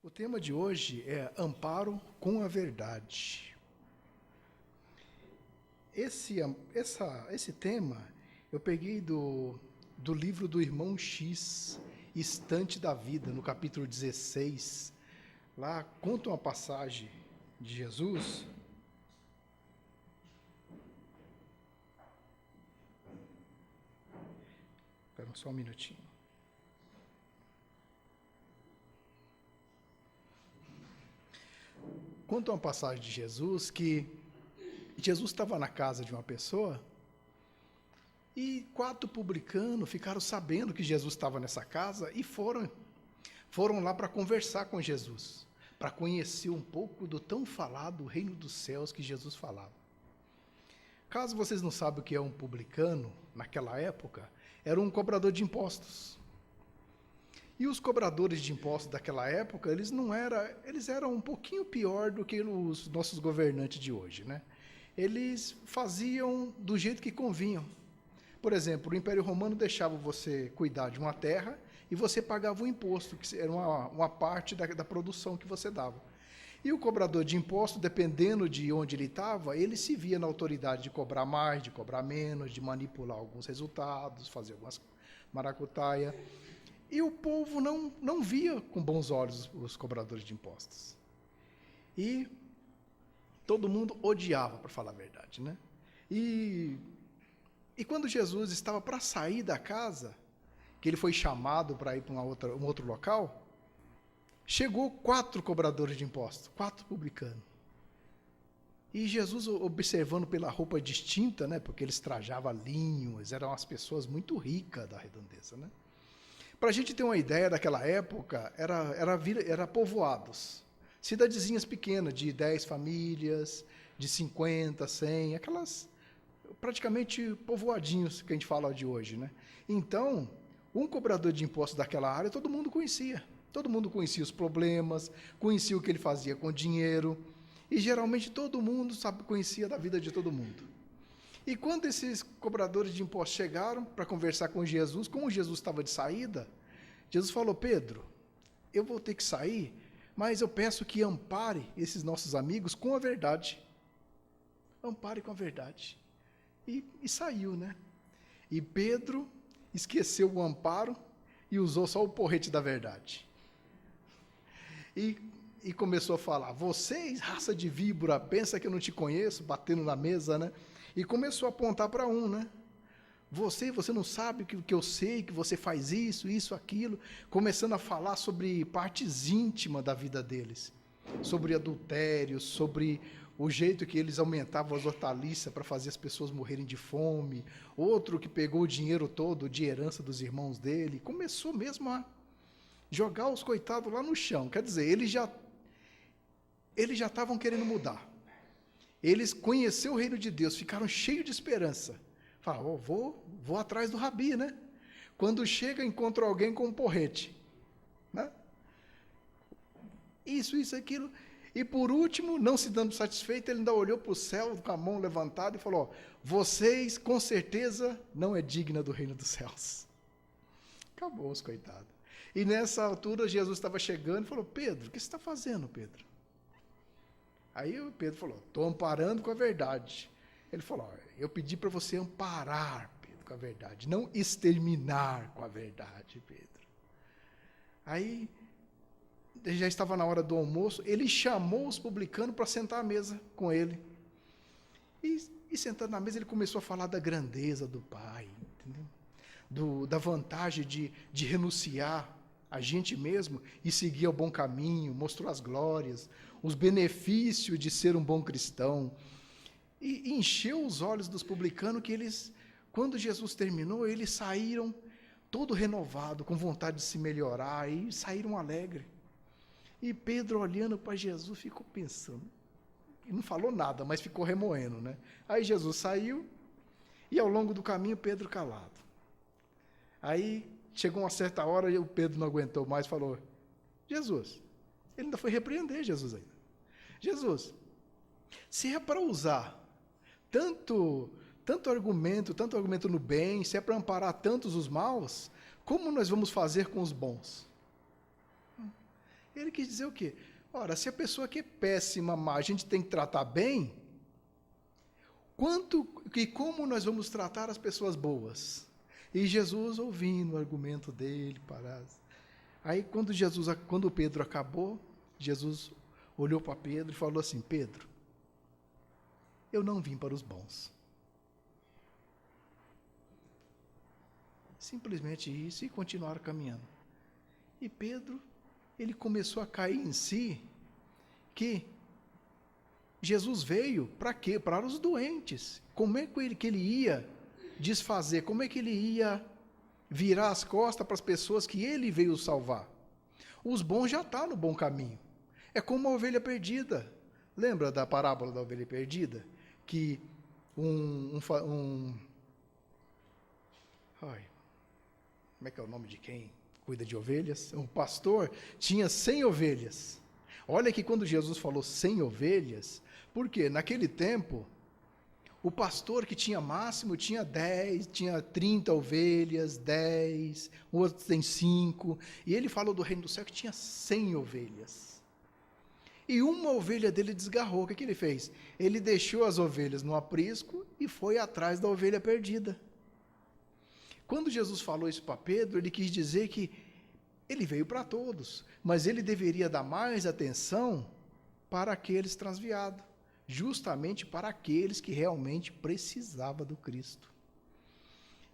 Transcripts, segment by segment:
O tema de hoje é amparo com a verdade. Esse tema eu peguei do livro do Irmão X, Estante da Vida, no capítulo 16. Lá conta uma passagem de Jesus. Espera só um minutinho. Conta uma passagem de Jesus que Jesus estava na casa de uma pessoa e 4 publicanos ficaram sabendo que Jesus estava nessa casa e foram lá para conversar com Jesus, para conhecer um pouco do tão falado reino dos céus que Jesus falava. Caso vocês não saibam o que é um publicano, naquela época, era um cobrador de impostos. E os cobradores de impostos daquela época, eles eram um pouquinho pior do que os nossos governantes de hoje, né? Eles faziam do jeito que convinham. Por exemplo, o Império Romano deixava você cuidar de uma terra e você pagava um imposto, que era uma parte da produção que você dava. E o cobrador de imposto, dependendo de onde ele estava, ele se via na autoridade de cobrar mais, de cobrar menos, de manipular alguns resultados, fazer algumas maracutaia. E o povo não via com bons olhos os cobradores de impostos. E todo mundo odiava, para falar a verdade, né? E quando Jesus estava para sair da casa, que ele foi chamado para ir para um outro local, chegou 4 cobradores de impostos, 4 publicanos. E Jesus, observando pela roupa distinta, né? Porque eles trajavam linho, eles eram as pessoas muito ricas da redondeza, né? Para a gente ter uma ideia daquela época, era povoados, cidadezinhas pequenas, de 10 famílias, de 50, 100, aquelas praticamente povoadinhos que a gente fala de hoje, né? Então, um cobrador de impostos daquela área, todo mundo conhecia os problemas, conhecia o que ele fazia com o dinheiro, e geralmente todo mundo conhecia da vida de todo mundo. E quando esses cobradores de impostos chegaram para conversar com Jesus, como Jesus estava de saída, Jesus falou: Pedro, eu vou ter que sair, mas eu peço que ampare esses nossos amigos com a verdade. Ampare com a verdade. E saiu, né? E Pedro esqueceu o amparo e usou só o porrete da verdade. E começou a falar: vocês, raça de víbora, pensa que eu não te conheço? Batendo na mesa, né? E começou a apontar para um, né? Você não sabe que eu sei, que você faz isso, aquilo. Começando a falar sobre partes íntimas da vida deles. Sobre adultério, sobre o jeito que eles aumentavam as hortaliças para fazer as pessoas morrerem de fome. Outro que pegou o dinheiro todo de herança dos irmãos dele. Começou mesmo a jogar os coitados lá no chão. Quer dizer, eles já estavam querendo mudar. Eles conheceram o reino de Deus, ficaram cheios de esperança. Falaram: vou atrás do Rabi, né? Quando chega, encontra alguém com um porrete, né? Isso, aquilo. E por último, não se dando satisfeito, ele ainda olhou para o céu com a mão levantada e falou: vocês, com certeza, não é digna do reino dos céus. Acabou os coitados. E nessa altura, Jesus estava chegando e falou: Pedro, o que você está fazendo, Pedro? Aí o Pedro falou: estou amparando com a verdade. Ele falou: eu pedi para você amparar, Pedro, com a verdade, não exterminar com a verdade, Pedro. Aí, já estava na hora do almoço, ele chamou os publicanos para sentar à mesa com ele. E sentando na mesa, ele começou a falar da grandeza do Pai, entendeu? Da vantagem de renunciar a gente mesmo e seguir ao bom caminho, mostrou as glórias, os benefícios de ser um bom cristão. E encheu os olhos dos publicanos que eles, quando Jesus terminou, eles saíram todo renovado, com vontade de se melhorar, e saíram alegres. E Pedro, olhando para Jesus, ficou pensando. E não falou nada, mas ficou remoendo, né? Aí Jesus saiu, e ao longo do caminho, Pedro calado. Aí chegou uma certa hora e o Pedro não aguentou mais, falou: Jesus, ele ainda foi repreender Jesus ainda. Jesus, se é para usar tanto argumento no bem, se é para amparar tantos os maus, como nós vamos fazer com os bons? Ele quis dizer o quê? Ora, se a pessoa que é péssima, má, a gente tem que tratar bem, como nós vamos tratar as pessoas boas? E Jesus ouvindo o argumento dele, aí quando Pedro acabou, Jesus olhou para Pedro e falou assim: Pedro, eu não vim para os bons. Simplesmente isso, e continuaram caminhando. E Pedro, ele começou a cair em si, que Jesus veio para quê? Para os doentes. Como é que ele ia desfazer? Como é que ele ia virar as costas para as pessoas que ele veio salvar? Os bons já estão no bom caminho. É como a ovelha perdida. Lembra da parábola da ovelha perdida? Que como é que é o nome de quem cuida de ovelhas? Um pastor tinha 100 ovelhas. Olha que quando Jesus falou 100 ovelhas, porque naquele tempo, o pastor que tinha máximo tinha 10, tinha 30 ovelhas, 10, o outro tem 5, e ele falou do reino do céu que tinha 100 ovelhas. E uma ovelha dele desgarrou. O que ele fez? Ele deixou as ovelhas no aprisco e foi atrás da ovelha perdida. Quando Jesus falou isso para Pedro, ele quis dizer que ele veio para todos, mas ele deveria dar mais atenção para aqueles transviados, justamente para aqueles que realmente precisavam do Cristo.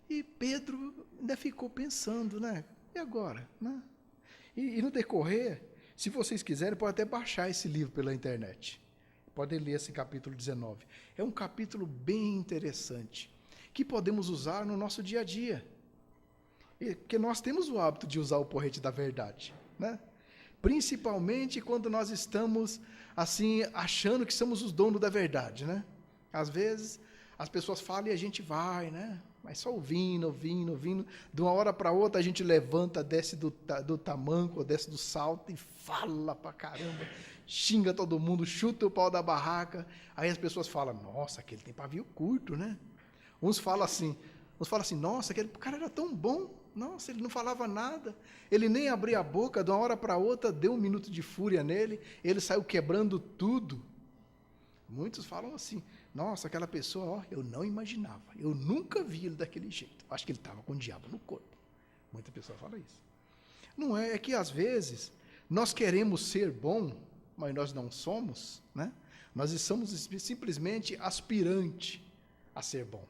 E Pedro ainda ficou pensando, né? E agora? Né? E no decorrer, se vocês quiserem, pode até baixar esse livro pela internet. Podem ler esse capítulo 19. É um capítulo bem interessante, que podemos usar no nosso dia a dia. Porque nós temos o hábito de usar o porrete da verdade, né? Principalmente quando nós estamos, assim, achando que somos os donos da verdade, né? Às vezes, as pessoas falam e a gente vai, né? Mas só ouvindo. De uma hora para outra, a gente levanta, desce do tamanco, desce do salto e fala pra caramba. Xinga todo mundo, chuta o pau da barraca. Aí as pessoas falam: nossa, aquele tem pavio curto, né? Uns falam assim, nossa, aquele cara era tão bom. Nossa, ele não falava nada, ele nem abria a boca, de uma hora para outra, deu um minuto de fúria nele, ele saiu quebrando tudo. Muitos falam assim: nossa, aquela pessoa, ó, eu não imaginava, eu nunca vi ele daquele jeito, acho que ele estava com o diabo no corpo. Muita pessoa fala isso. Não é que às vezes nós queremos ser bom, mas nós não somos, né? Nós somos simplesmente aspirante a ser bom.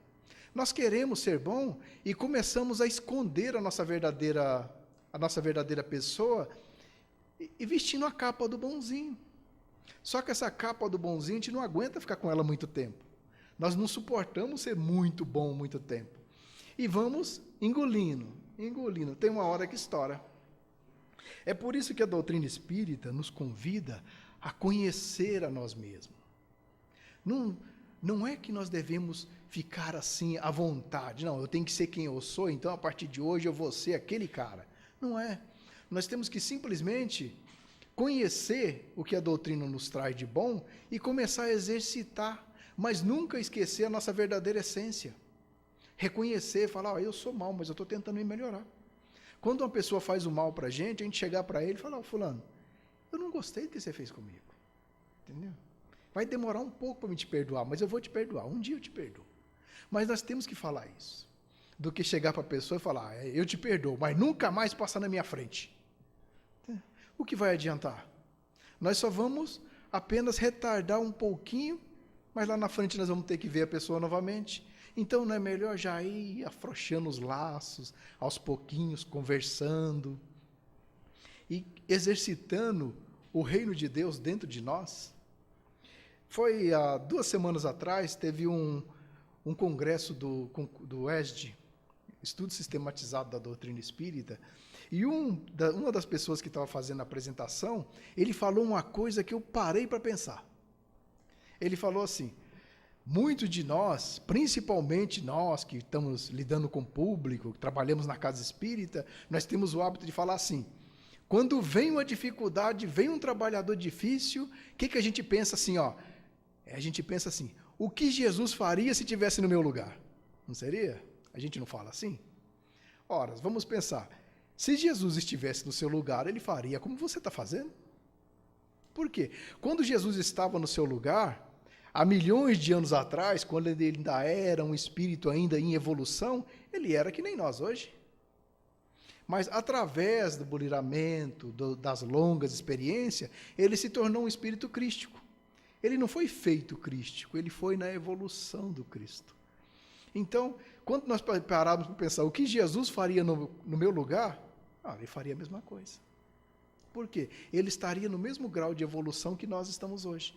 Nós queremos ser bom e começamos a esconder a nossa verdadeira pessoa e vestindo a capa do bonzinho. Só que essa capa do bonzinho, a gente não aguenta ficar com ela muito tempo. Nós não suportamos ser muito bom muito tempo. E vamos engolindo. Tem uma hora que estoura. É por isso que a doutrina espírita nos convida a conhecer a nós mesmos. Não é que nós devemos ficar assim à vontade. Não, eu tenho que ser quem eu sou, então a partir de hoje eu vou ser aquele cara. Não é. Nós temos que simplesmente conhecer o que a doutrina nos traz de bom e começar a exercitar, mas nunca esquecer a nossa verdadeira essência. Reconhecer, falar: eu sou mau, mas eu estou tentando me melhorar. Quando uma pessoa faz o mal para a gente chegar para ele e falar: fulano, eu não gostei do que você fez comigo. Entendeu? Vai demorar um pouco para me te perdoar, mas eu vou te perdoar. Um dia eu te perdoo. Mas nós temos que falar isso, do que chegar para a pessoa e falar: eu te perdoo, mas nunca mais passar na minha frente. O que vai adiantar? Nós só vamos apenas retardar um pouquinho, mas lá na frente nós vamos ter que ver a pessoa novamente. Então não é melhor já ir afrouxando os laços, aos pouquinhos, conversando, e exercitando o reino de Deus dentro de nós? Foi há 2 semanas atrás, teve um congresso do ESD, Estudo Sistematizado da Doutrina Espírita, e uma das pessoas que estava fazendo a apresentação, ele falou uma coisa que eu parei para pensar. Ele falou assim: muitos de nós, principalmente nós que estamos lidando com o público, que trabalhamos na casa espírita, nós temos o hábito de falar assim: quando vem uma dificuldade, vem um trabalhador difícil, o que a gente pensa assim, ó? A gente pensa assim: o que Jesus faria se estivesse no meu lugar? Não seria? A gente não fala assim? Ora, vamos pensar. Se Jesus estivesse no seu lugar, ele faria como você está fazendo. Por quê? Quando Jesus estava no seu lugar, há milhões de anos atrás, quando ele ainda era um espírito ainda em evolução, ele era que nem nós hoje. Mas através do buliramento, das longas experiências, ele se tornou um espírito crístico. Ele não foi feito crístico, ele foi na evolução do Cristo. Então, quando nós pararmos para pensar o que Jesus faria no meu lugar, ele faria a mesma coisa. Por quê? Ele estaria no mesmo grau de evolução que nós estamos hoje.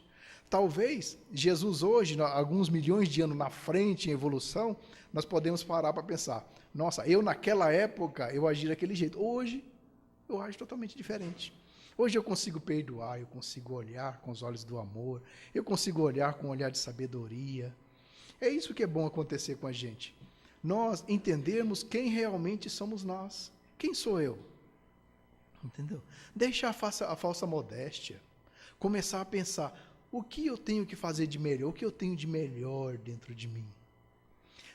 Talvez Jesus hoje, alguns milhões de anos na frente em evolução, nós podemos parar para pensar, nossa, eu naquela época, eu agi daquele jeito. Hoje, eu ajo totalmente diferente. Hoje eu consigo perdoar, eu consigo olhar com os olhos do amor, eu consigo olhar com um olhar de sabedoria. É isso que é bom acontecer com a gente. Nós entendermos quem realmente somos nós. Quem sou eu? Entendeu? Deixar a falsa modéstia. Começar a pensar, o que eu tenho que fazer de melhor? O que eu tenho de melhor dentro de mim?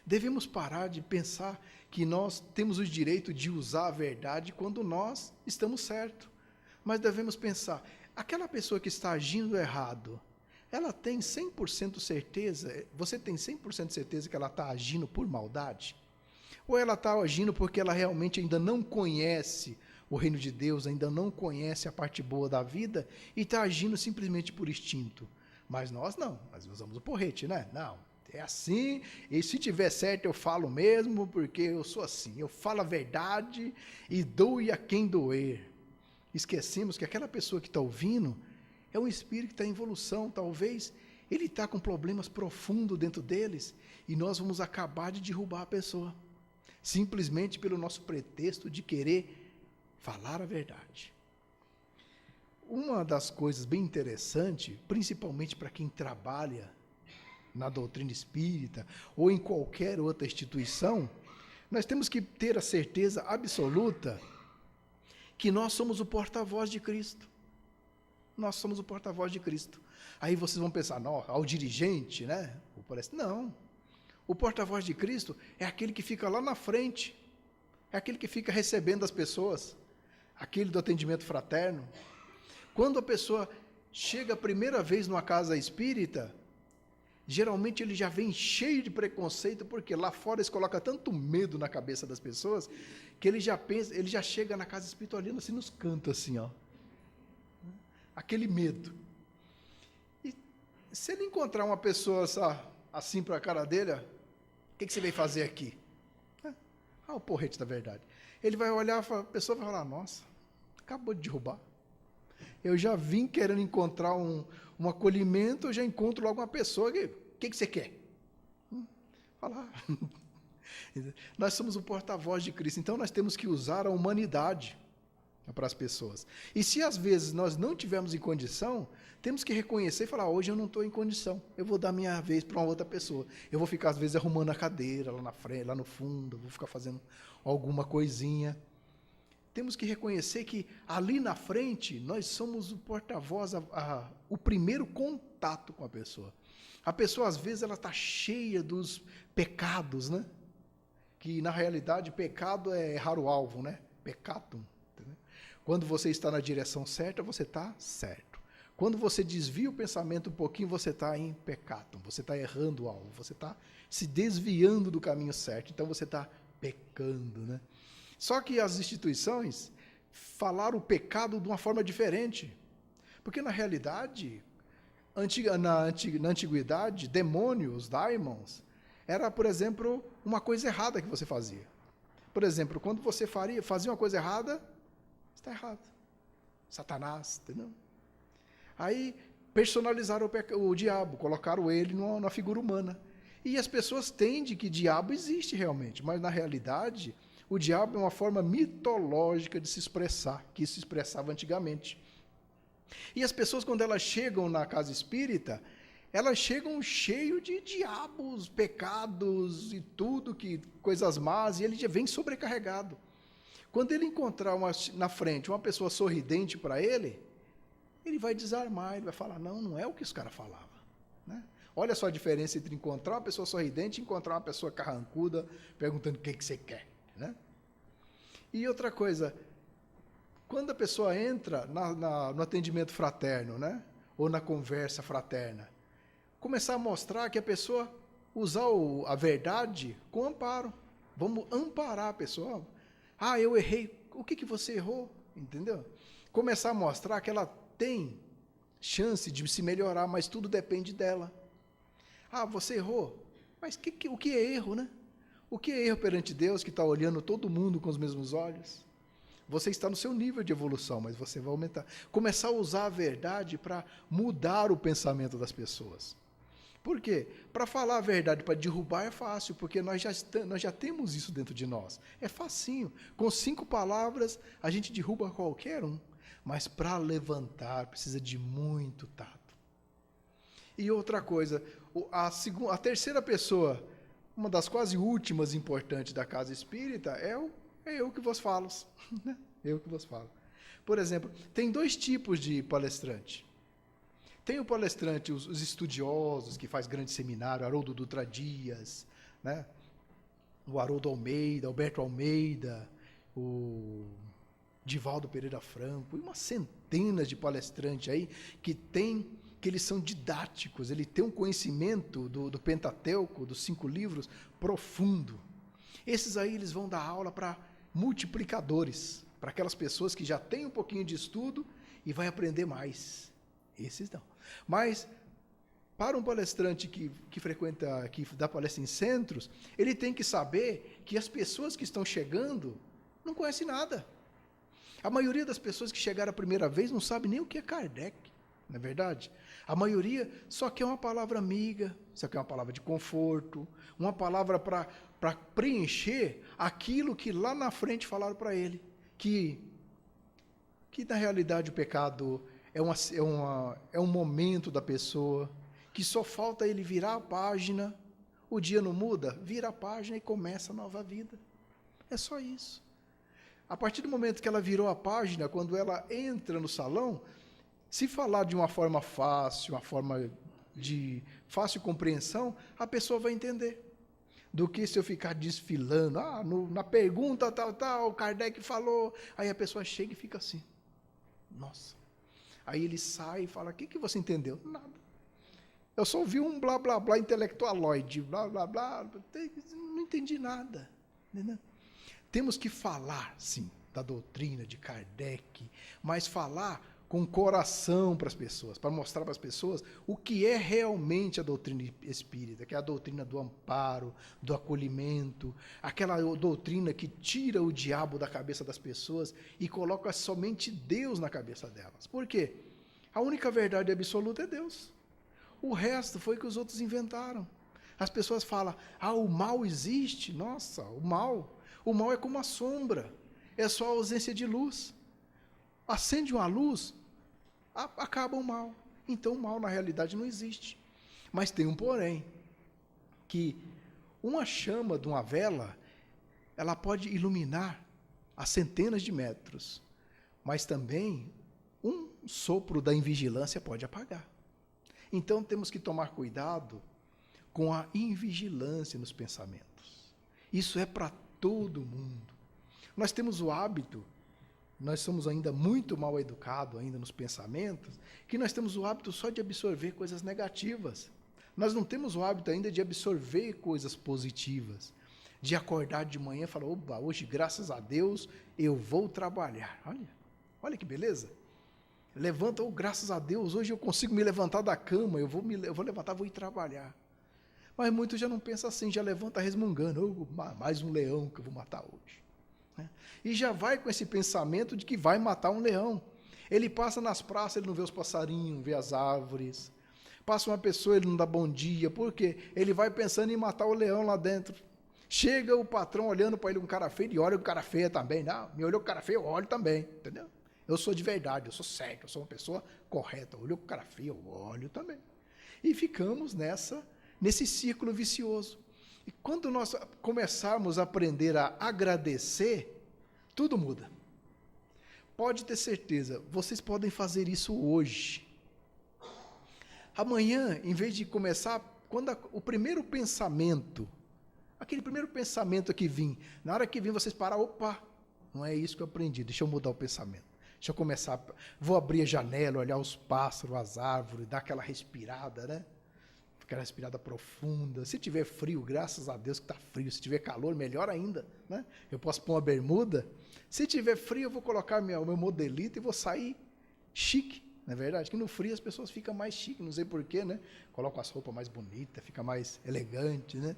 Devemos parar de pensar que nós temos o direito de usar a verdade quando nós estamos certos. Mas devemos pensar, aquela pessoa que está agindo errado, ela tem 100% certeza, você tem 100% certeza que ela está agindo por maldade? Ou ela está agindo porque ela realmente ainda não conhece o reino de Deus, ainda não conhece a parte boa da vida e está agindo simplesmente por instinto? Mas nós não, nós usamos o porrete, né? Não, é assim, e se tiver certo eu falo mesmo, porque eu sou assim, eu falo a verdade e doe a quem doer. Esquecemos que aquela pessoa que está ouvindo é um espírito que está em evolução, talvez ele está com problemas profundos dentro deles e nós vamos acabar de derrubar a pessoa, simplesmente pelo nosso pretexto de querer falar a verdade. Uma das coisas bem interessantes, principalmente para quem trabalha na doutrina espírita ou em qualquer outra instituição, nós temos que ter a certeza absoluta que nós somos o porta-voz de Cristo. Nós somos o porta-voz de Cristo. Aí vocês vão pensar, não, ao dirigente, né? Parece, não. O porta-voz de Cristo é aquele que fica lá na frente, é aquele que fica recebendo as pessoas, aquele do atendimento fraterno. Quando a pessoa chega a primeira vez numa casa espírita, geralmente ele já vem cheio de preconceito, porque lá fora eles colocam tanto medo na cabeça das pessoas, que ele já pensa, ele já chega na casa espírita olhando assim nos cantos, assim, ó. Aquele medo. E se ele encontrar uma pessoa assim para a cara dele, o que você veio fazer aqui? O porrete da verdade. Ele vai olhar, a pessoa vai falar, nossa, acabou de derrubar. Eu já vim querendo encontrar um acolhimento, eu já encontro logo uma pessoa, o que você quer? Falar. Nós somos o porta-voz de Cristo, então nós temos que usar a humanidade para as pessoas. E se às vezes nós não tivermos em condição, temos que reconhecer e falar, hoje eu não estou em condição, eu vou dar minha vez para uma outra pessoa. Eu vou ficar às vezes arrumando a cadeira lá na frente, lá no fundo, vou ficar fazendo alguma coisinha. Temos que reconhecer que ali na frente nós somos o porta-voz, o primeiro contato com a pessoa. A pessoa às vezes ela está cheia dos pecados, né? Que na realidade pecado é errar o alvo, né? Peccatum. Quando você está na direção certa, você está certo. Quando você desvia o pensamento um pouquinho, você está em pecado, você está errando o alvo, você está se desviando do caminho certo, então você está pecando, né? Só que as instituições falaram o pecado de uma forma diferente, porque na realidade, na antiguidade, demônios, daimons, era, por exemplo, uma coisa errada que você fazia. Por exemplo, quando você fazia uma coisa errada, está errado. Satanás, entendeu? Aí personalizaram o diabo, colocaram ele numa figura humana. E as pessoas tendem que diabo existe realmente, mas na realidade o diabo é uma forma mitológica de se expressar, que se expressava antigamente. E as pessoas, quando elas chegam na casa espírita, elas chegam cheio de diabos, pecados e tudo, coisas más, e ele já vem sobrecarregado. Quando ele encontrar na frente uma pessoa sorridente para ele vai desarmar, ele vai falar, não é o que os caras falavam. Né? Olha só a diferença entre encontrar uma pessoa sorridente e encontrar uma pessoa carrancuda, perguntando o que você quer. Né? E outra coisa, quando a pessoa entra no atendimento fraterno, né? Ou na conversa fraterna, começar a mostrar que a pessoa usar a verdade com amparo. Vamos amparar a pessoa. Ah, eu errei. O que você errou? Entendeu? Começar a mostrar que ela tem chance de se melhorar, mas tudo depende dela. Ah, você errou. Mas o que é erro, né? O que é erro perante Deus, que está olhando todo mundo com os mesmos olhos? Você está no seu nível de evolução, mas você vai aumentar. Começar a usar a verdade para mudar o pensamento das pessoas. Por quê? Para falar a verdade, para derrubar é fácil, porque nós já temos isso dentro de nós. É facinho. Com 5 palavras, a gente derruba qualquer um. Mas para levantar, precisa de muito tato. E outra coisa, a terceira pessoa, uma das quase últimas importantes da casa espírita, é eu que vos falo. Eu que vos falo. Por exemplo, tem 2 tipos de palestrante. Tem o palestrante, os estudiosos, que faz grande seminário, Haroldo Dutra Dias, né? O Haroldo Almeida, Alberto Almeida, o Divaldo Pereira Franco, e uma centena de palestrantes aí que eles são didáticos, ele tem um conhecimento do Pentateuco, dos 5 livros, profundo. Esses aí eles vão dar aula para multiplicadores, para aquelas pessoas que já têm um pouquinho de estudo e vai aprender mais. Esses não. Mas, para um palestrante que dá palestra em centros, ele tem que saber que as pessoas que estão chegando não conhecem nada. A maioria das pessoas que chegaram a primeira vez não sabe nem o que é Kardec, não é verdade? A maioria só quer uma palavra amiga, só quer uma palavra de conforto, uma palavra para preencher aquilo que lá na frente falaram para ele, que na realidade o pecado é um momento da pessoa, que só falta ele virar a página, o dia não muda, vira a página e começa a nova vida. É só isso. A partir do momento que ela virou a página, quando ela entra no salão, se falar de uma forma fácil, uma forma de fácil compreensão, a pessoa vai entender. Do que se eu ficar desfilando, na pergunta tal, Kardec falou, aí a pessoa chega e fica assim, nossa. Aí ele sai e fala, o que você entendeu? Nada. Eu só ouvi um blá, blá, blá intelectualoide, blá, blá, blá, não entendi nada. Entendeu? Temos que falar, sim, da doutrina de Kardec, mas falar com coração para as pessoas, para mostrar para as pessoas o que é realmente a doutrina espírita, que é a doutrina do amparo, do acolhimento, aquela doutrina que tira o diabo da cabeça das pessoas e coloca somente Deus na cabeça delas. Por quê? A única verdade absoluta é Deus. O resto foi que os outros inventaram. As pessoas falam, o mal existe. Nossa, o mal é como a sombra, é só a ausência de luz. Acende uma luz, acaba o mal. Então o mal na realidade não existe. Mas tem um porém, que uma chama de uma vela, ela pode iluminar a centenas de metros, mas também um sopro da invigilância pode apagar. Então temos que tomar cuidado com a invigilância nos pensamentos. Isso é para todo mundo. Nós temos o hábito, nós somos ainda muito mal educados ainda nos pensamentos, que nós temos o hábito só de absorver coisas negativas. Nós não temos o hábito ainda de absorver coisas positivas, de acordar de manhã e falar, opa, hoje, graças a Deus, eu vou trabalhar. Olha que beleza. Levanta, graças a Deus, hoje eu consigo me levantar da cama, eu vou levantar, vou ir trabalhar. Mas muitos já não pensam assim, já levanta resmungando, mais um leão que eu vou matar hoje. E já vai com esse pensamento de que vai matar um leão. Ele passa nas praças, ele não vê os passarinhos, não vê as árvores. Passa uma pessoa, ele não dá bom dia. Por quê? Ele vai pensando em matar o leão lá dentro. Chega o patrão olhando para ele um cara feio, e olha o cara feio também. Não, me olhou o cara feio, eu olho também. Entendeu? Eu sou de verdade, eu sou sério, eu sou uma pessoa correta. Olhou o cara feio, eu olho também. E ficamos nesse círculo vicioso. E quando nós começarmos a aprender a agradecer, tudo muda. Pode ter certeza, vocês podem fazer isso hoje. Amanhã, em vez de começar, quando o primeiro pensamento, aquele primeiro pensamento que vir, na hora que vir vocês parar, opa, não é isso que eu aprendi, deixa eu mudar o pensamento. Deixa eu começar, vou abrir a janela, olhar os pássaros, as árvores, dar aquela respirada, né? Aquela respirada profunda. Se tiver frio, graças a Deus que está frio. Se tiver calor, melhor ainda, né? Eu posso pôr uma bermuda. Se tiver frio, eu vou colocar o meu modelito e vou sair chique, não é verdade? Que no frio as pessoas ficam mais chiques, não sei porquê, né? Colocam as roupas mais bonitas, fica mais elegante, né?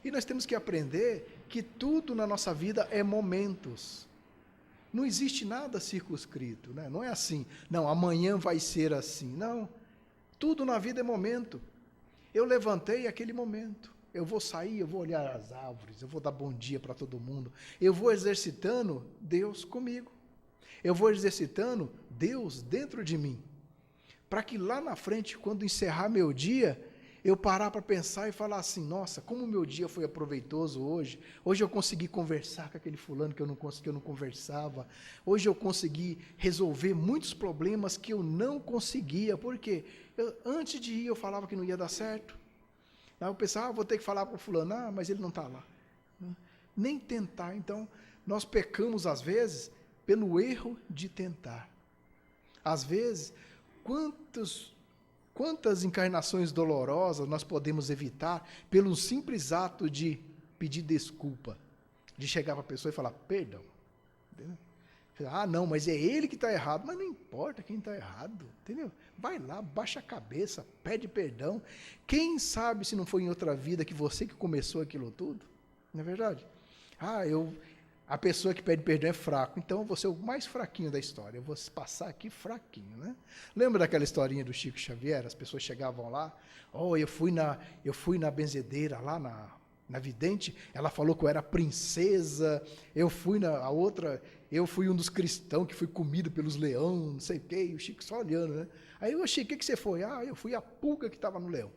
E nós temos que aprender que tudo na nossa vida é momentos. Não existe nada circunscrito, né? Não é assim, não, amanhã vai ser assim. Não, tudo na vida é momento. Eu levantei aquele momento. Eu vou sair, eu vou olhar as árvores, eu vou dar bom dia para todo mundo. Eu vou exercitando Deus comigo. Eu vou exercitando Deus dentro de mim. Para que lá na frente, quando encerrar meu dia, eu parar para pensar e falar assim, nossa, como o meu dia foi aproveitoso hoje. Hoje eu consegui conversar com aquele fulano que eu não conversava. Hoje eu consegui resolver muitos problemas que eu não conseguia. Por quê? Antes de ir eu falava que não ia dar certo. Aí eu pensava, vou ter que falar para o fulano, mas ele não está lá. Nem tentar. Então, nós pecamos às vezes pelo erro de tentar. Às vezes, quantas encarnações dolorosas nós podemos evitar pelo simples ato de pedir desculpa, de chegar para a pessoa e falar, perdão. Entendeu? Não, mas é ele que está errado. Mas não importa quem está errado, entendeu? Vai lá, baixa a cabeça, pede perdão. Quem sabe se não foi em outra vida que você que começou aquilo tudo? Não é verdade? A pessoa que pede perdão é fraco, então eu vou ser o mais fraquinho da história, eu vou passar aqui fraquinho, né? Lembra daquela historinha do Chico Xavier? As pessoas chegavam lá, eu fui na benzedeira lá na vidente, ela falou que eu era princesa, eu fui um dos cristãos que fui comido pelos leões, não sei o quê, e o Chico só olhando, né? Aí eu achei, o que você foi? Eu fui a pulga que estava no leão.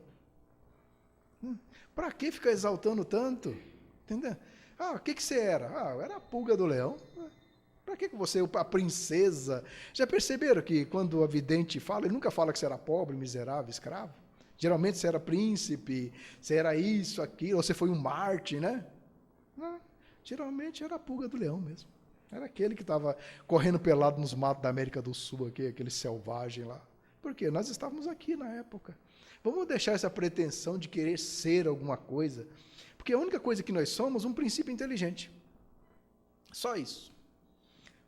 Para que ficar exaltando tanto? Entendeu? O que você era? Eu era a pulga do leão. Para que você, a princesa? Já perceberam que quando a vidente fala, ele nunca fala que você era pobre, miserável, escravo? Geralmente você era príncipe, você era isso, aquilo, ou você foi um Marte, né? Não, geralmente era a pulga do leão mesmo. Era aquele que estava correndo pelado nos matos da América do Sul, aquele selvagem lá. Por quê? Nós estávamos aqui na época. Vamos deixar essa pretensão de querer ser alguma coisa. Porque a única coisa que nós somos, um princípio inteligente. Só isso.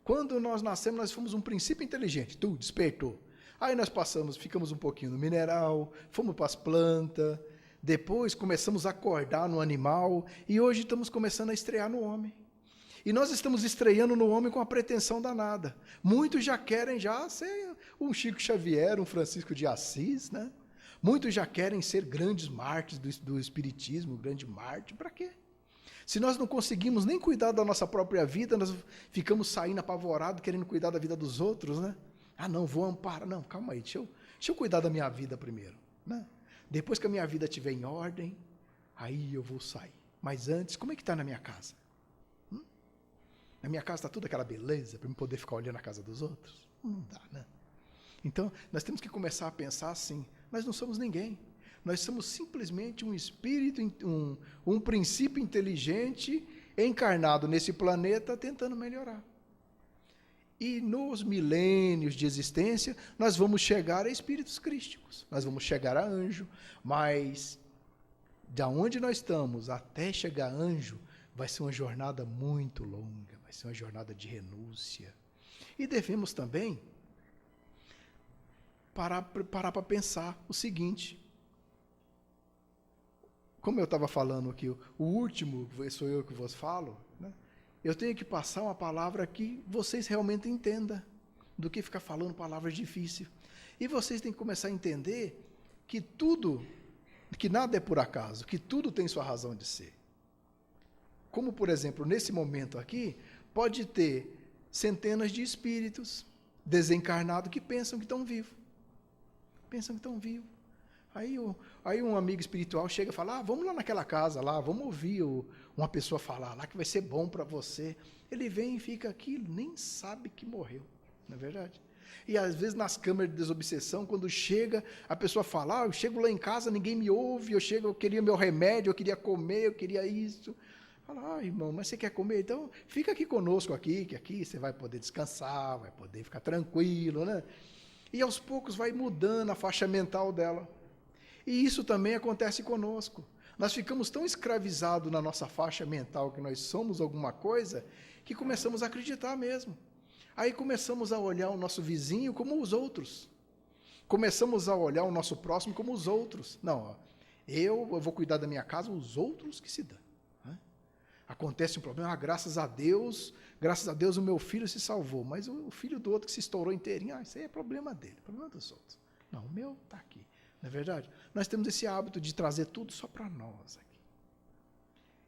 Quando nós nascemos, nós fomos um princípio inteligente. Tu despertou. Aí nós ficamos um pouquinho no mineral, fomos para as plantas, depois começamos a acordar no animal, e hoje estamos começando a estrear no homem. E nós estamos estreando no homem com a pretensão danada. Muitos já querem ser um Chico Xavier, um Francisco de Assis, né? Muitos já querem ser grandes mártires do espiritismo, grande mártir. Para quê? Se nós não conseguimos nem cuidar da nossa própria vida, nós ficamos saindo apavorados, querendo cuidar da vida dos outros, né? Não, vou amparar. Não, calma aí, deixa eu cuidar da minha vida primeiro, né? Depois que a minha vida estiver em ordem, aí eu vou sair. Mas antes, como é que está na minha casa? Na minha casa está toda aquela beleza para eu poder ficar olhando a casa dos outros? Não dá, né? Então, nós temos que começar a pensar assim, nós não somos ninguém. Nós somos simplesmente um espírito, um princípio inteligente encarnado nesse planeta tentando melhorar. E nos milênios de existência, nós vamos chegar a espíritos crísticos, nós vamos chegar a anjo, mas da onde nós estamos até chegar a anjo, vai ser uma jornada muito longa, vai ser uma jornada de renúncia. E devemos também parar para pensar o seguinte, como eu estava falando aqui, o último, sou eu que vos falo, né? Eu tenho que passar uma palavra que vocês realmente entendam, do que ficar falando palavras difíceis. E vocês têm que começar a entender que que nada é por acaso, que tudo tem sua razão de ser. Como, por exemplo, nesse momento aqui, pode ter centenas de espíritos desencarnados que pensam que estão vivos. Pensam que estão vivos. Aí um amigo espiritual chega e fala, vamos lá naquela casa lá, vamos ouvir uma pessoa falar lá que vai ser bom para você. Ele vem e fica aqui, nem sabe que morreu, não é verdade? E às vezes nas câmaras de desobsessão, quando chega, a pessoa fala, eu chego lá em casa, ninguém me ouve, eu queria meu remédio, eu queria comer, eu queria isso. Fala, irmão, mas você quer comer? Então, fica aqui conosco aqui, que aqui você vai poder descansar, vai poder ficar tranquilo, né? E aos poucos vai mudando a faixa mental dela. E isso também acontece conosco. Nós ficamos tão escravizados na nossa faixa mental que nós somos alguma coisa, que começamos a acreditar mesmo. Aí começamos a olhar o nosso vizinho como os outros. Começamos a olhar o nosso próximo como os outros. Não, ó, eu vou cuidar da minha casa, os outros que se dão. Acontece um problema, graças a Deus o meu filho se salvou, mas o filho do outro que se estourou inteirinho, isso aí é problema dele, problema dos outros. Não, o meu está aqui, não é verdade? Nós temos esse hábito de trazer tudo só para nós aqui.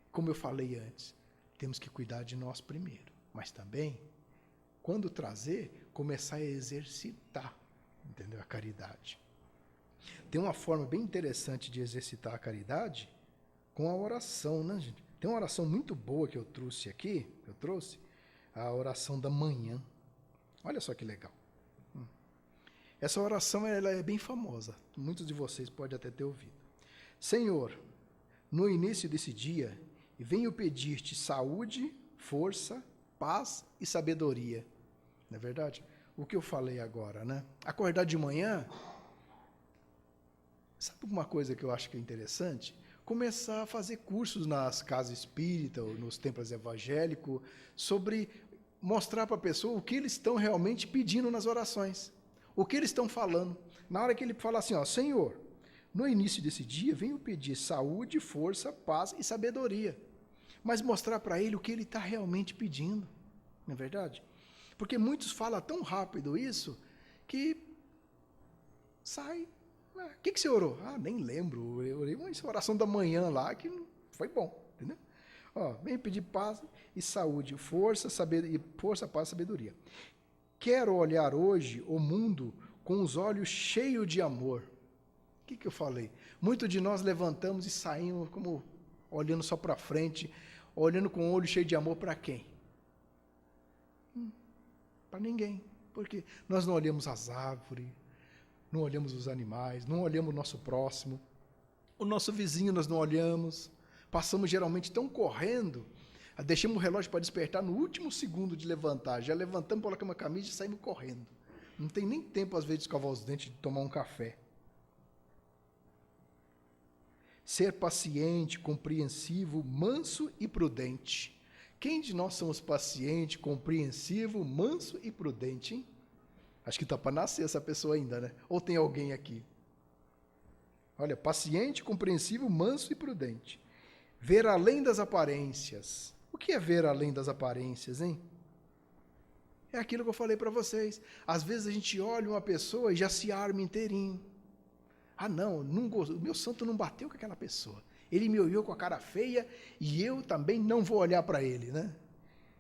Como eu falei antes, temos que cuidar de nós primeiro, mas também, quando trazer, começar a exercitar, entendeu? A caridade. Tem uma forma bem interessante de exercitar a caridade com a oração, né, gente? Tem uma oração muito boa que eu trouxe aqui, a oração da manhã. Olha só que legal. Essa oração ela é bem famosa, muitos de vocês podem até ter ouvido. Senhor, no início desse dia, venho pedir-te saúde, força, paz e sabedoria. Não é verdade? O que eu falei agora, né? Acordar de manhã, sabe uma coisa que eu acho que é interessante? Começar a fazer cursos nas casas espíritas, ou nos templos evangélicos, sobre mostrar para a pessoa o que eles estão realmente pedindo nas orações, o que eles estão falando. Na hora que ele fala assim, ó, Senhor, no início desse dia, venho pedir saúde, força, paz e sabedoria, mas mostrar para ele o que ele está realmente pedindo, não é verdade? Porque muitos falam tão rápido isso, que sai. O que você orou? Nem lembro, eu orei uma oração da manhã lá, que foi bom, entendeu? Vem pedir paz e saúde, força, paz e sabedoria. Quero olhar hoje o mundo com os olhos cheios de amor. O que eu falei? Muitos de nós levantamos e saímos como olhando só para frente, olhando com o olho cheio de amor para quem? Para ninguém. Porque nós não olhamos as árvores, não olhamos os animais, não olhamos o nosso próximo, o nosso vizinho nós não olhamos, passamos geralmente tão correndo, deixamos o relógio para despertar no último segundo de levantar, já levantamos, colocamos a camisa e saímos correndo. Não tem nem tempo, às vezes, de escovar os dentes, de tomar um café. Ser paciente, compreensivo, manso e prudente. Quem de nós somos paciente, compreensivo, manso e prudente, hein? Acho que está para nascer essa pessoa ainda, né? Ou tem alguém aqui? Olha, paciente, compreensivo, manso e prudente. Ver além das aparências. O que é ver além das aparências, hein? É aquilo que eu falei para vocês. Às vezes a gente olha uma pessoa e já se arma inteirinho. Não, o meu santo não bateu com aquela pessoa. Ele me olhou com a cara feia e eu também não vou olhar para ele, né?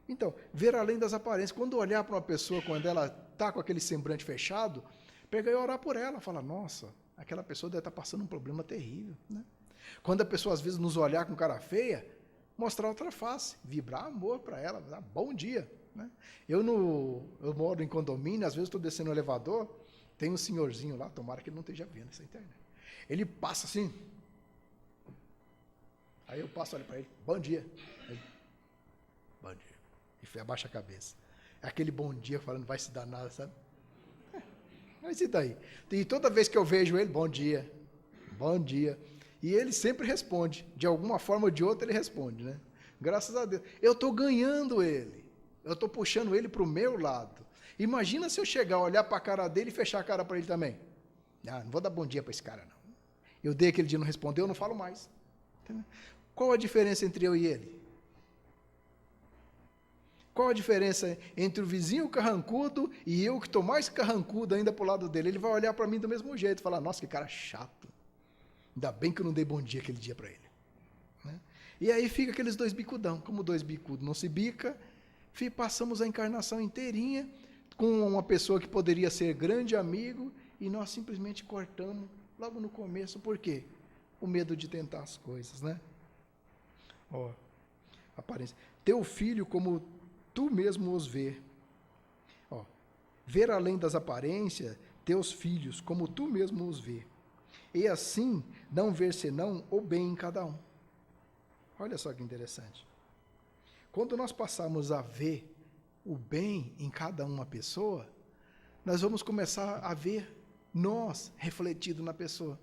Então, ver além das aparências. Quando olhar para uma pessoa, quando ela está com aquele semblante fechado, pegar e orar por ela. Falar, nossa, aquela pessoa deve estar passando um problema terrível, né? Quando a pessoa, às vezes, nos olhar com cara feia, mostrar outra face, vibrar amor para ela, dar bom dia, né? Eu moro em condomínio, às vezes estou descendo no elevador, tem um senhorzinho lá, tomara que ele não esteja vendo essa internet. Ele passa assim, aí eu passo, olho para ele, bom dia. Aí, bom dia. E abaixa a cabeça. É aquele bom dia falando, vai se dar nada, sabe? Mas e daí? E toda vez que eu vejo ele, bom dia, bom dia. E ele sempre responde, de alguma forma ou de outra ele responde, né? Graças a Deus. Eu estou ganhando ele, eu estou puxando ele para o meu lado. Imagina se eu chegar, olhar para a cara dele e fechar a cara para ele também. Não vou dar bom dia para esse cara, não. Eu dei aquele dia, não respondeu, eu não falo mais. Entendeu? Qual a diferença entre eu e ele? Qual a diferença entre o vizinho carrancudo e eu que estou mais carrancudo ainda para o lado dele? Ele vai olhar para mim do mesmo jeito e falar, nossa, que cara chato. Ainda bem que eu não dei bom dia aquele dia para ele. Né? E aí fica aqueles dois bicudão. Como dois bicudos não se bica, passamos a encarnação inteirinha com uma pessoa que poderia ser grande amigo e nós simplesmente cortamos logo no começo. Por quê? O medo de tentar as coisas, né? Aparência. Teu filho como tu mesmo os vê. Ver além das aparências, teus filhos como tu mesmo os vê. E assim, não ver senão o bem em cada um. Olha só que interessante. quando nós passarmos a ver o bem em cada uma pessoa, nós vamos começar a ver nós refletido na pessoa.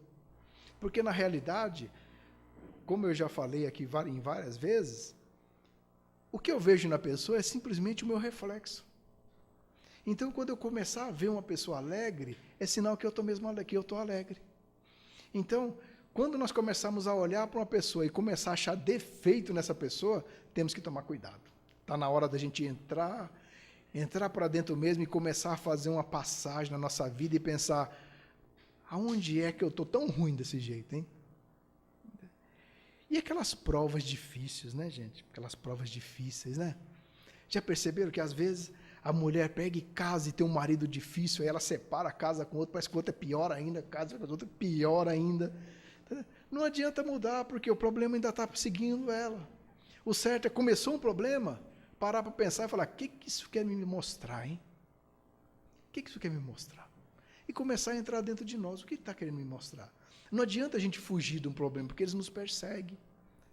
Porque, na realidade, como eu já falei aqui em várias vezes, o que eu vejo na pessoa é simplesmente o meu reflexo. Então, quando eu começar a ver uma pessoa alegre, é sinal que eu estou alegre. Então, quando nós começarmos a olhar para uma pessoa e começar a achar defeito nessa pessoa, temos que tomar cuidado. Está na hora da gente entrar para dentro mesmo e começar a fazer uma passagem na nossa vida e pensar, aonde é que eu estou tão ruim desse jeito, hein? E aquelas provas difíceis, né, gente? Aquelas provas difíceis, né? Já perceberam que às vezes a mulher pega e casa e tem um marido difícil, aí ela separa a casa com o outro, parece que o outro é pior ainda, casa com o outro é pior ainda. Não adianta mudar, porque o problema ainda está seguindo ela. O certo é, começou um problema, parar para pensar e falar, o que isso quer me mostrar, hein? O que isso quer me mostrar? E começar a entrar dentro de nós, o que está querendo me mostrar? Não adianta a gente fugir de um problema, porque eles nos perseguem.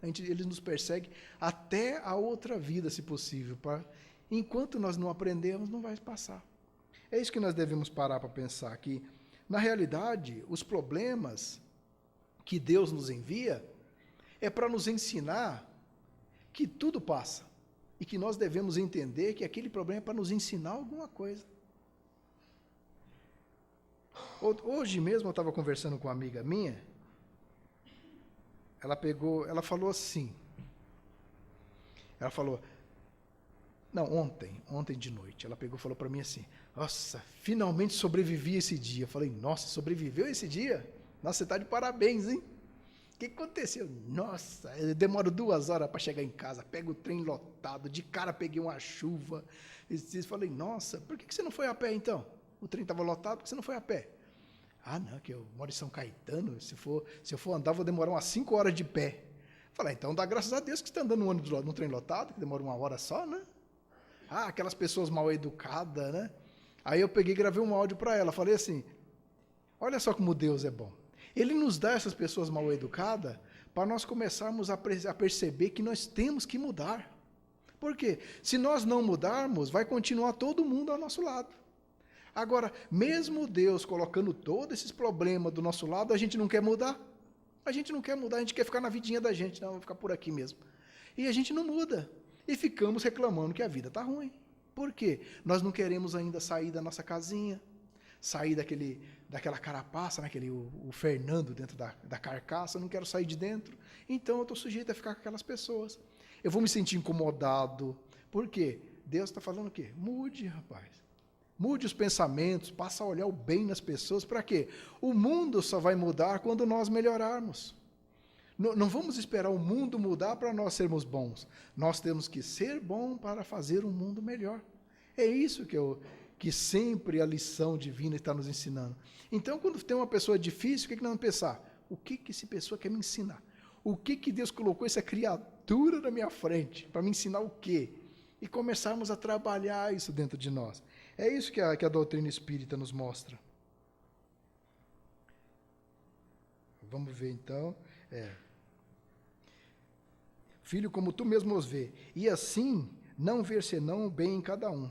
Eles nos perseguem até a outra vida, se possível. Enquanto nós não aprendemos, não vai passar. É isso que nós devemos parar para pensar, que, na realidade, os problemas que Deus nos envia é para nos ensinar que tudo passa e que nós devemos entender que aquele problema é para nos ensinar alguma coisa. Hoje mesmo eu estava conversando com uma amiga minha, ela falou assim, ontem de noite, ela pegou e falou para mim assim, nossa, finalmente sobrevivi esse dia. Eu falei, nossa, sobreviveu esse dia? Nossa, você está de parabéns, hein? O que aconteceu? Nossa, eu demoro 2 horas para chegar em casa, pego o trem lotado, de cara peguei uma chuva. E falei, nossa, por que você não foi a pé então? O trem estava lotado, por que você não foi a pé? Ah, não, que eu moro em São Caetano, se eu for andar, vou demorar umas 5 horas de pé. Falei, então dá graças a Deus que você está andando no trem lotado, que demora 1 hora só, né? Ah, aquelas pessoas mal educadas, né? Aí eu peguei e gravei um áudio para ela, falei assim, olha só como Deus é bom. Ele nos dá essas pessoas mal educadas para nós começarmos a perceber que nós temos que mudar. Por quê? Se nós não mudarmos, vai continuar todo mundo ao nosso lado. Agora, mesmo Deus colocando todos esses problemas do nosso lado, a gente não quer mudar. A gente não quer mudar, a gente quer ficar na vidinha da gente, não, vou ficar por aqui mesmo. E a gente não muda. E ficamos reclamando que a vida está ruim. Por quê? Nós não queremos ainda sair da nossa casinha, sair daquela carapaça, né? O Fernando dentro da carcaça, eu não quero sair de dentro. Então eu estou sujeito a ficar com aquelas pessoas. Eu vou me sentir incomodado. Por quê? Deus está falando o quê? Mude, rapaz. Mude os pensamentos, passa a olhar o bem nas pessoas. Para quê? O mundo só vai mudar quando nós melhorarmos. Não vamos esperar o mundo mudar para nós sermos bons. Nós temos que ser bons para fazer um mundo melhor. É isso que sempre a lição divina está nos ensinando. Então, quando tem uma pessoa difícil, o que nós vamos pensar? O que essa pessoa quer me ensinar? O que Deus colocou essa criatura na minha frente? Para me ensinar o quê? E começarmos a trabalhar isso dentro de nós. É isso que a doutrina espírita nos mostra. Vamos ver então. Filho, como tu mesmo os vê, e assim não ver senão o bem em cada um.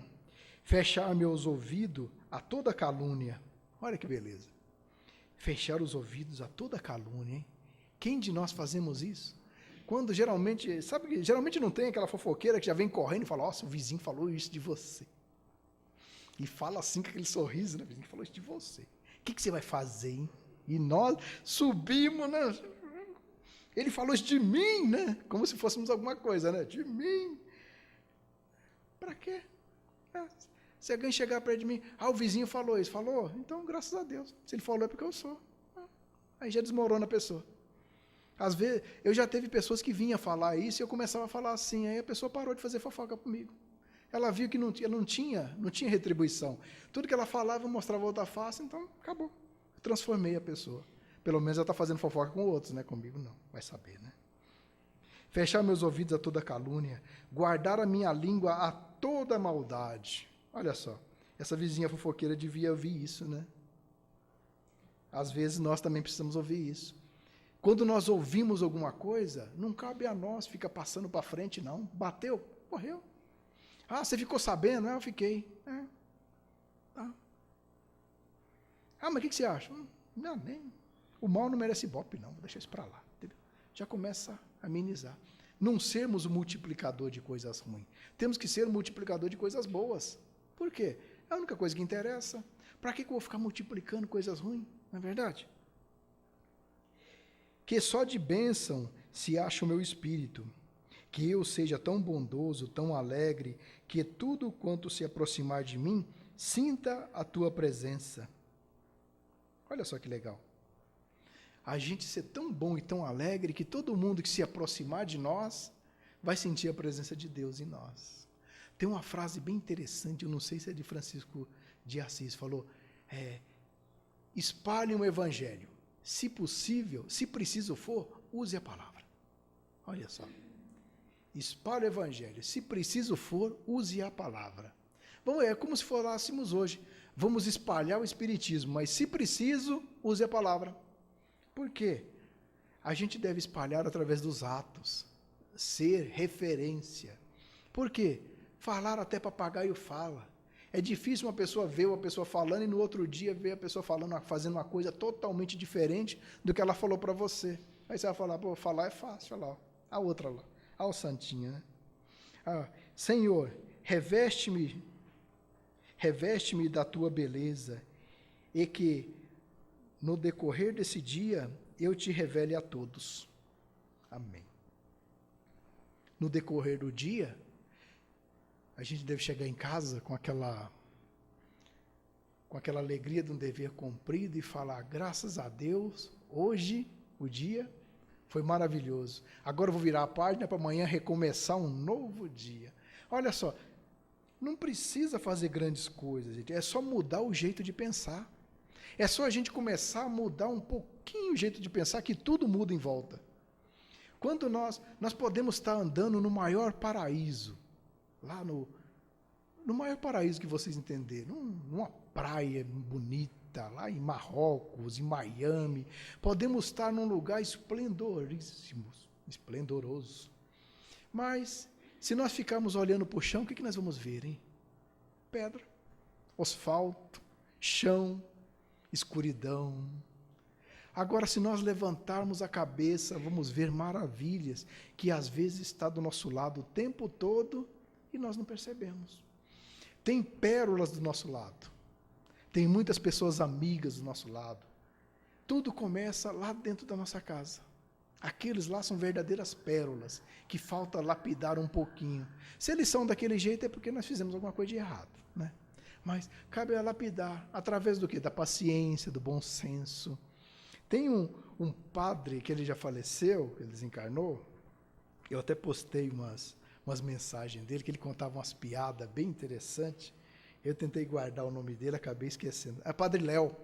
Fechar meus ouvidos a toda calúnia. Olha que beleza. Fechar os ouvidos a toda calúnia, hein? Quem de nós fazemos isso? Quando geralmente, sabe que geralmente não tem aquela fofoqueira que já vem correndo e fala, nossa, o vizinho falou isso de você. E fala assim com aquele sorriso, né? O vizinho falou isso de você. O que você vai fazer, hein? E nós subimos, né? Ele falou isso de mim, né? Como se fôssemos alguma coisa, né? De mim. Para quê? Se alguém chegar perto de mim, o vizinho falou isso. Falou? Então, graças a Deus. Se ele falou é porque eu sou. Aí já desmorona a pessoa. Às vezes, eu já teve pessoas que vinham falar isso e eu começava a falar assim. Aí a pessoa parou de fazer fofoca comigo. Ela viu que não tinha retribuição. Tudo que ela falava, eu mostrava outra face, então acabou. Eu transformei a pessoa. Pelo menos ela está fazendo fofoca com outros, né? Comigo não, vai saber, né? Fechar meus ouvidos a toda calúnia, guardar a minha língua a toda maldade. Olha só, essa vizinha fofoqueira devia ouvir isso, né? Às vezes nós também precisamos ouvir isso. Quando nós ouvimos alguma coisa, não cabe a nós ficar passando para frente, não. Bateu? morreu. Ah, você ficou sabendo? Eu fiquei. Tá. Ah, mas o que você acha? Não, nem. O mal não merece ibope, não. Vou deixar isso para lá. Entendeu? Já começa a amenizar. Não sermos o multiplicador de coisas ruins. Temos que ser o multiplicador de coisas boas. Por quê? É a única coisa que interessa. Para que eu vou ficar multiplicando coisas ruins? Não é verdade? Que só de bênção se acha o meu espírito, que eu seja tão bondoso, tão alegre, que tudo quanto se aproximar de mim, sinta a tua presença. Olha só que legal. A gente ser tão bom e tão alegre, que todo mundo que se aproximar de nós, vai sentir a presença de Deus em nós. Tem uma frase bem interessante, eu não sei se é de Francisco de Assis, falou, espalhem o evangelho. Se possível, se preciso for, use a palavra. Olha só. Espalhe o evangelho. Se preciso for, use a palavra. Bom, é como se falássemos hoje. Vamos espalhar o espiritismo, mas se preciso, use a palavra. Por quê? A gente deve espalhar através dos atos. Ser referência. Por quê? Falar até papagaio fala. É difícil uma pessoa ver uma pessoa falando e no outro dia ver a pessoa falando, fazendo uma coisa totalmente diferente do que ela falou para você. Aí você vai falar, pô, falar é fácil, olha lá, a outra lá, a santinha, né? Senhor, reveste-me da tua beleza e que no decorrer desse dia eu te revele a todos. Amém. No decorrer do dia, a gente deve chegar em casa com aquela alegria de um dever cumprido e falar, graças a Deus, hoje, o dia, foi maravilhoso. Agora eu vou virar a página para amanhã recomeçar um novo dia. Olha só, não precisa fazer grandes coisas, gente, é só mudar o jeito de pensar. É só a gente começar a mudar um pouquinho o jeito de pensar que tudo muda em volta. Quando nós podemos estar andando no maior paraíso, lá no maior paraíso que vocês entenderam, numa praia bonita, lá em Marrocos, em Miami, podemos estar num lugar esplendoroso. Mas, se nós ficarmos olhando para o chão, o que nós vamos ver, hein? Pedra, asfalto, chão, escuridão. Agora, se nós levantarmos a cabeça, vamos ver maravilhas que às vezes está do nosso lado o tempo todo e nós não percebemos. Tem pérolas do nosso lado. Tem muitas pessoas amigas do nosso lado. Tudo começa lá dentro da nossa casa. Aqueles lá são verdadeiras pérolas, que falta lapidar um pouquinho. Se eles são daquele jeito é porque nós fizemos alguma coisa de errado, né? Mas cabe a lapidar, através do quê? Da paciência, do bom senso. Tem um padre que ele já faleceu, ele desencarnou, eu até postei umas mensagens dele, que ele contava umas piadas bem interessantes. Eu tentei guardar o nome dele, acabei esquecendo. É Padre Léo.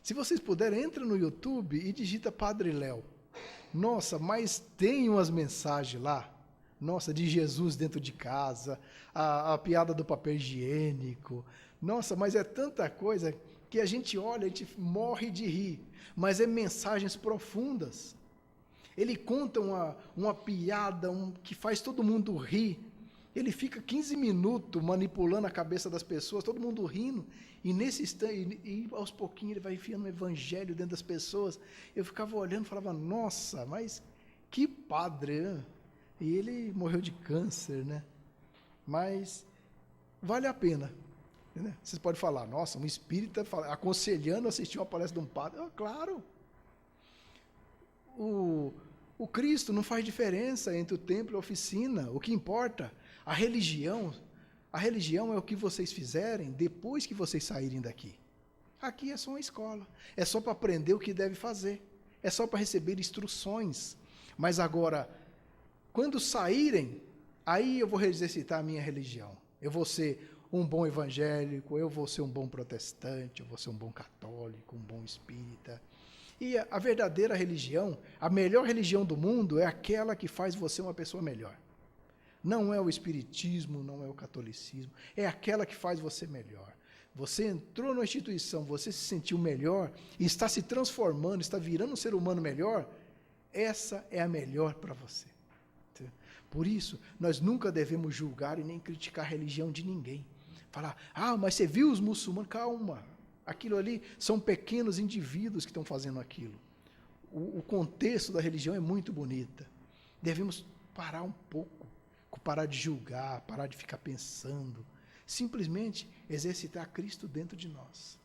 Se vocês puderem, entra no YouTube e digita Padre Léo. Nossa, mas tem umas mensagens lá, nossa, de Jesus dentro de casa, a piada do papel higiênico. Nossa, mas é tanta coisa que a gente olha, a gente morre de rir. Mas é mensagens profundas. Ele conta uma piada que faz todo mundo rir. Ele fica 15 minutos manipulando a cabeça das pessoas, todo mundo rindo. E nesse instante, e aos pouquinhos, ele vai enfiando o evangelho dentro das pessoas. Eu ficava olhando e falava, nossa, mas que padre, né? E ele morreu de câncer, né? Mas vale a pena. Né? Vocês podem falar, nossa, um espírita aconselhando assistir uma palestra de um padre. Claro. O Cristo não faz diferença entre o templo e a oficina. O que importa, a religião é o que vocês fizerem depois que vocês saírem daqui. Aqui é só uma escola. É só para aprender o que deve fazer. É só para receber instruções. Mas agora, quando saírem, aí eu vou exercitar a minha religião. Eu vou ser um bom evangélico, eu vou ser um bom protestante, eu vou ser um bom católico, um bom espírita. E a verdadeira religião, a melhor religião do mundo é aquela que faz você uma pessoa melhor. Não é o espiritismo, não é o catolicismo, é aquela que faz você melhor. Você entrou numa instituição, você se sentiu melhor, e está se transformando, está virando um ser humano melhor, essa é a melhor para você. Por isso, nós nunca devemos julgar e nem criticar a religião de ninguém. Falar, mas você viu os muçulmanos? Calma, aquilo ali são pequenos indivíduos que estão fazendo aquilo. O contexto da religião é muito bonita. Devemos parar um pouco, parar de julgar, parar de ficar pensando, simplesmente exercitar Cristo dentro de nós.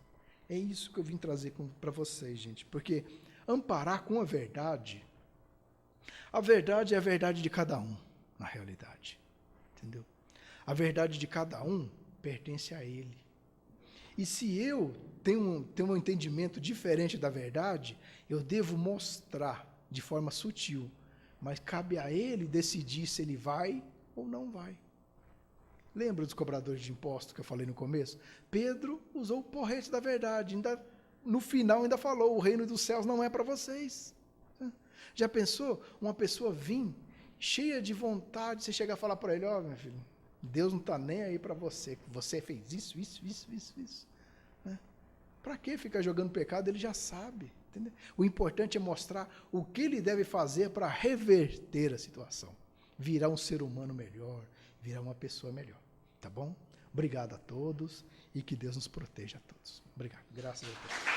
É isso que eu vim trazer para vocês, gente, porque amparar com a verdade é a verdade de cada um, na realidade, entendeu? A verdade de cada um pertence a ele. E se eu tenho um entendimento diferente da verdade, eu devo mostrar de forma sutil, mas cabe a ele decidir se ele vai ou não vai. Lembra dos cobradores de impostos que eu falei no começo? Pedro usou o porrete da verdade, no final ainda falou, o reino dos céus não é para vocês. Já pensou uma pessoa vir cheia de vontade, você chegar a falar para ele, meu filho, Deus não está nem aí para você, você fez isso. Para que ficar jogando pecado? Ele já sabe. Entendeu? O importante é mostrar o que ele deve fazer para reverter a situação, virar um ser humano melhor, virar uma pessoa melhor. Tá bom? Obrigado a todos e que Deus nos proteja a todos. Obrigado. Graças a Deus.